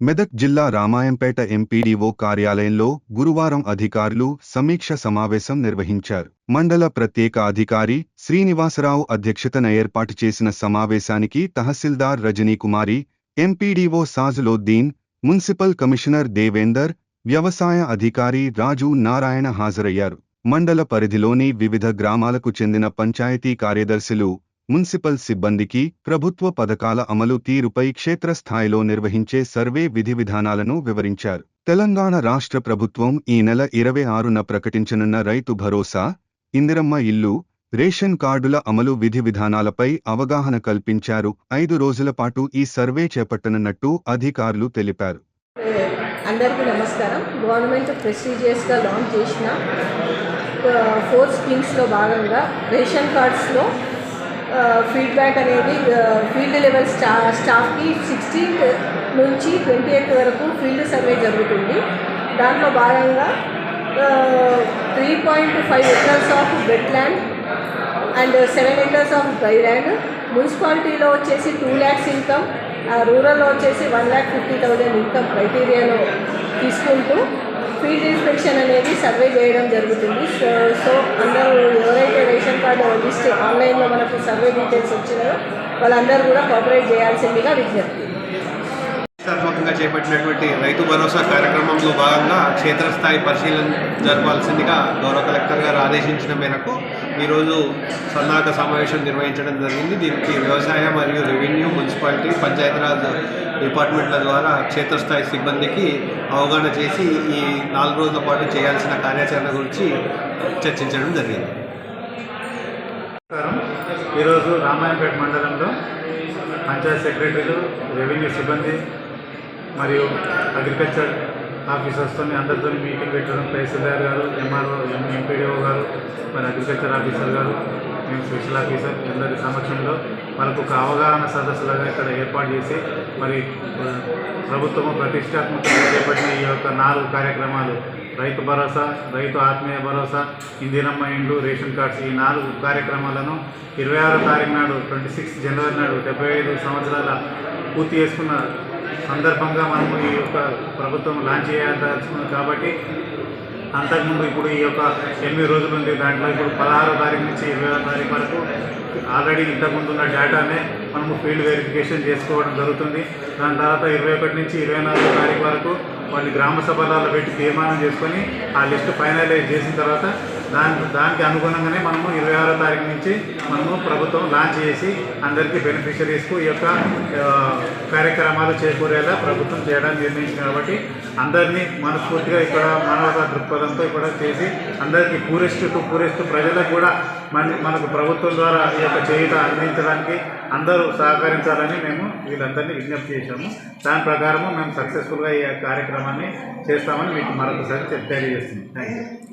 మెదక్ జిల్లా రామాయంపేట ఎంపీడీఓ కార్యాలయంలో గురువారం అధికారులు సమీక్ష సమావేశం నిర్వహించారు. మండల ప్రత్యేక అధికారి శ్రీనివాసరావు అధ్యక్షతన ఏర్పాటు చేసిన సమావేశానికి తహసీల్దార్ Rajanikumari, MPDO Sajuluddin, municipal commissioner Devender, వ్యవసాయ అధికారి రాజు నారాయణ హాజరయ్యారు. మండల పరిధిలోని వివిధ గ్రామాలకు చెందిన పంచాయతీ కార్యదర్శులు, మున్సిపల్ సిబ్బందికి ప్రభుత్వ పథకాల అమలు తీరుపై క్షేత్రస్థాయిలో నిర్వహించే సర్వే విధివిధానాలను వివరించారు. తెలంగాణ రాష్ట్ర ప్రభుత్వం ఈ నెల 26న ప్రకటించనున్న రైతు భరోసా, ఇందిరమ్మ ఇల్లు, రేషన్ కార్డుల అమలు విధివిధానాలపై అవగాహన కల్పించారు. 5 రోజుల పాటు ఈ సర్వే చేపట్టనున్నట్టు అధికారులు తెలిపారు. అందరికీ నమస్కారం. గవర్నమెంట్ ప్రెస్టీజియస్గా లాంచ్ చేసిన 4 స్కీమ్స్లో భాగంగా రేషన్ కార్డ్స్లో ఫీడ్బ్యాక్ అనేది ఫీల్డ్ లెవెల్ స్టాఫ్కి 16th నుంచి 28th వరకు ఫీల్డ్ సర్వే జరుగుతుంది. దాంట్లో భాగంగా 3.5 acres of wetland and 7 acres of dry land, మున్సిపాలిటీలో వచ్చేసి 2 lakhs ఇన్కమ్, రూరల్లో వచ్చేసి 1,50,000 ఇన్కమ్ క్రైటీరియాలో తీసుకుంటూ ఫీల్డ్ ఇన్స్పెక్షన్ అనేది సర్వే చేయడం జరుగుతుంది. సో అందరూ ఎవరైతే రేషన్ కార్డు లిస్ట్ ఆన్లైన్లో మనకు సర్వే డీటెయిల్స్ వచ్చినాయో వాళ్ళందరూ కూడా కోఆపరేట్ చేయాల్సిందిగా విజ్ఞప్తి. ప్రతిష్టాత్మకంగా చేపట్టినటువంటి రైతు భరోసా కార్యక్రమంలో భాగంగా క్షేత్రస్థాయి పరిశీలన జరపాల్సిందిగా గౌరవ కలెక్టర్ గారు ఆదేశించిన మేరకు ఈరోజు సన్నాహక సమావేశం నిర్వహించడం జరిగింది. దీనికి వ్యవసాయ మరియు రెవెన్యూ, మున్సిపాలిటీ, పంచాయతీరాజ్ డిపార్ట్మెంట్ల ద్వారా క్షేత్రస్థాయి సిబ్బందికి అవగాహన చేసి ఈ 4 రోజుల పాటు చేయాల్సిన కార్యాచరణ గురించి చర్చించడం జరిగింది. ఈరోజు రామాయంపేట మండలంలో పంచాయత్ సెక్రటరీలు, రెవెన్యూ సిబ్బంది మరియు అగ్రికల్చర్ ఆఫీసర్స్తో అందరితో మీటింగ్ పెట్టడం, తహసీల్దార్ గారు, ఎంఆర్ఓ, ఎంపీడీఓ గారు, మరి అగ్రికల్చర్ ఆఫీసర్ గారు, మేము స్పెషల్ ఆఫీసర్ అందరి సమక్షంలో మనకు ఒక అవగాహన సదస్సులుగా ఇక్కడ ఏర్పాటు చేసి మరి ప్రభుత్వము ప్రతిష్టాత్మకంగా చేపట్టిన ఈ యొక్క 4 కార్యక్రమాలు రైతు భరోసా, రైతు ఆత్మీయ భరోసా, ఇందిరమ్మ ఇండ్లు, రేషన్ కార్డ్స్, ఈ 4 కార్యక్రమాలను 26వ తారీఖు నాడు 26 జనవరి నాడు 75 సంవత్సరాల పూర్తి చేసుకున్న సందర్భంగా మనము ఈ యొక్క ప్రభుత్వం లాంచ్ చేయాల్సింది. కాబట్టి అంతకుముందు ఇప్పుడు ఈ యొక్క 8 రోజులు ఉంది. దాంట్లో ఇప్పుడు 16వ తారీఖు నుంచి 20వ తారీఖు వరకు ఆల్రెడీ ఇంతకుముందు ఉన్న డేటానే మనము ఫీల్డ్ వెరిఫికేషన్ చేసుకోవడం జరుగుతుంది. దాని తర్వాత 21 నుంచి 24వ తారీఖు వరకు వాళ్ళు గ్రామ సభలలో పెట్టి తీర్మానం చేసుకొని ఆ లిస్ట్ ఫైనలైజ్ చేసిన తర్వాత దానికి అనుగుణంగానే మనము 26వ తారీఖు నుంచి మనము ప్రభుత్వం లాంచ్ చేసి అందరికీ బెనిఫిషరీస్కు ఈ యొక్క కార్యక్రమాలు చేకూరేలా ప్రభుత్వం చేయడానికి నిర్ణయించింది. కాబట్టి అందరినీ మనస్ఫూర్తిగా ఇక్కడ మానవతా దృక్పథంతో ఇక్కడ చేసి అందరికీ పూరెస్ట్ ప్రజలకు కూడా మనకు ప్రభుత్వం ద్వారా ఈ యొక్క చేయూత అందించడానికి అందరూ సహకరించాలని మేము వీళ్ళందరినీ విజ్ఞప్తి చేశాము. దాని ప్రకారము మేము సక్సెస్ఫుల్గా ఈ కార్యక్రమాన్ని చేస్తామని మీకు మరొకసారి తెలియజేస్తున్నాం. Thank you.